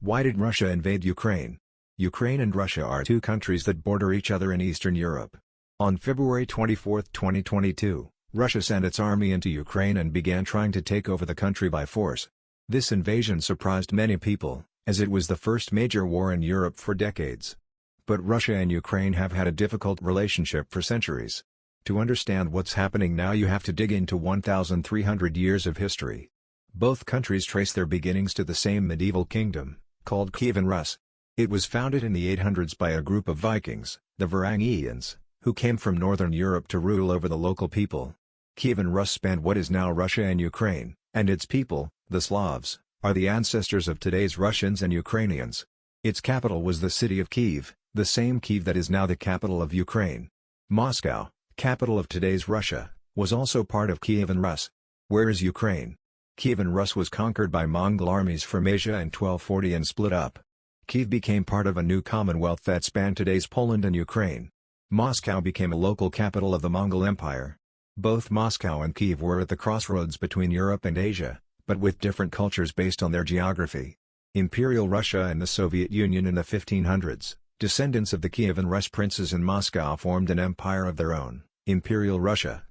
Why did Russia invade Ukraine? Ukraine and Russia are two countries that border each other in Eastern Europe. On February 24, 2022, Russia sent its army into Ukraine and began trying to take over the country by force. This invasion surprised many people, as it was the first major war in Europe for decades. But Russia and Ukraine have had a difficult relationship for centuries. To understand what's happening now, you have to dig into 1,300 years of history. Both countries trace their beginnings to the same medieval kingdom, called Kievan Rus. It was founded in the 800s by a group of Vikings, the Varangians, who came from northern Europe to rule over the local people. Kievan Rus spanned what is now Russia and Ukraine, and its people, the Slavs, are the ancestors of today's Russians and Ukrainians. Its capital was the city of Kiev, the same Kiev that is now the capital of Ukraine. Moscow, capital of today's Russia, was also part of Kievan Rus. Where is Ukraine? Kievan Rus was conquered by Mongol armies from Asia in 1240 and split up. Kiev became part of a new commonwealth that spanned today's Poland and Ukraine. Moscow became a local capital of the Mongol Empire. Both Moscow and Kiev were at the crossroads between Europe and Asia, but with different cultures based on their geography. Imperial Russia and the Soviet Union in the 1500s, descendants of the Kievan Rus princes in Moscow formed an empire of their own, Imperial Russia.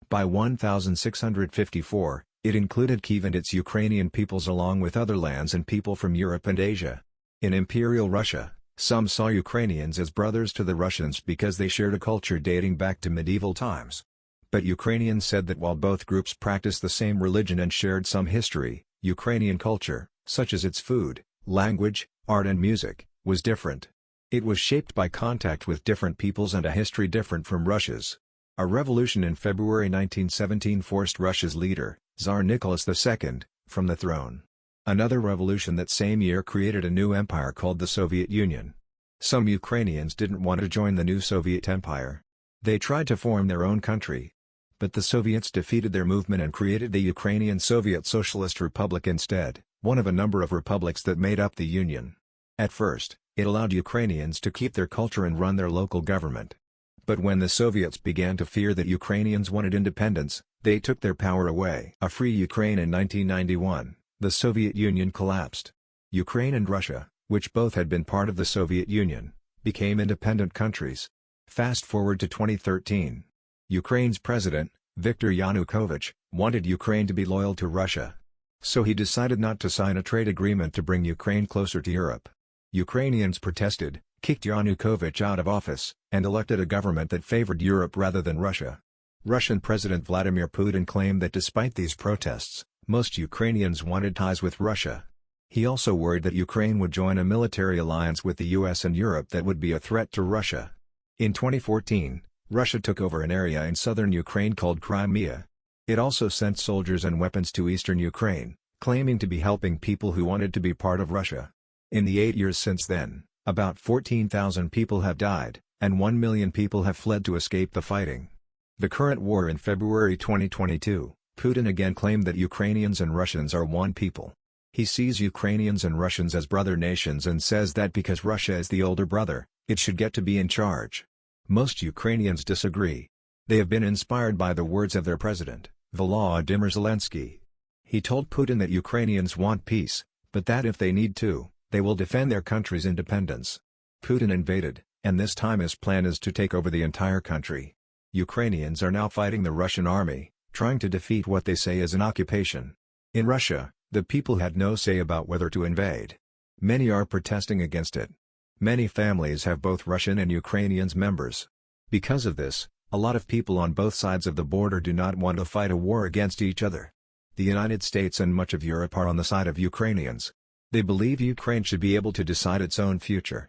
By 1654, it included Kiev and its Ukrainian peoples along with other lands and people from Europe and Asia. In Imperial Russia, some saw Ukrainians as brothers to the Russians because they shared a culture dating back to medieval times. But Ukrainians said that while both groups practiced the same religion and shared some history, Ukrainian culture, such as its food, language, art and music, was different. It was shaped by contact with different peoples and a history different from Russia's. A revolution in February 1917 forced Russia's leader, Tsar Nicholas II, from the throne. Another revolution that same year created a new empire called the Soviet Union. Some Ukrainians didn't want to join the new Soviet Empire. They tried to form their own country. But the Soviets defeated their movement and created the Ukrainian Soviet Socialist Republic instead, one of a number of republics that made up the Union. At first, it allowed Ukrainians to keep their culture and run their local government. But when the Soviets began to fear that Ukrainians wanted independence, they took their power away. A free Ukraine in 1991, the Soviet Union collapsed. Ukraine and Russia, which both had been part of the Soviet Union, became independent countries. Fast forward to 2013. Ukraine's president, Viktor Yanukovych, wanted Ukraine to be loyal to Russia. So he decided not to sign a trade agreement to bring Ukraine closer to Europe. Ukrainians protested, kicked Yanukovych out of office, and elected a government that favored Europe rather than Russia. Russian President Vladimir Putin claimed that despite these protests, most Ukrainians wanted ties with Russia. He also worried that Ukraine would join a military alliance with the US and Europe that would be a threat to Russia. In 2014, Russia took over an area in southern Ukraine called Crimea. It also sent soldiers and weapons to eastern Ukraine, claiming to be helping people who wanted to be part of Russia. In the 8 years since then, about 14,000 people have died, and 1 million people have fled to escape the fighting. The current war in February 2022, Putin again claimed that Ukrainians and Russians are one people. He sees Ukrainians and Russians as brother nations and says that because Russia is the older brother, it should get to be in charge. Most Ukrainians disagree. They have been inspired by the words of their president, Volodymyr Zelensky. He told Putin that Ukrainians want peace, but that if they need to, they will defend their country's independence. Putin invaded, and this time his plan is to take over the entire country. Ukrainians are now fighting the Russian army, trying to defeat what they say is an occupation. In Russia, the people had no say about whether to invade. Many are protesting against it. Many families have both Russian and Ukrainian members. Because of this, a lot of people on both sides of the border do not want to fight a war against each other. The United States and much of Europe are on the side of Ukrainians. They believe Ukraine should be able to decide its own future.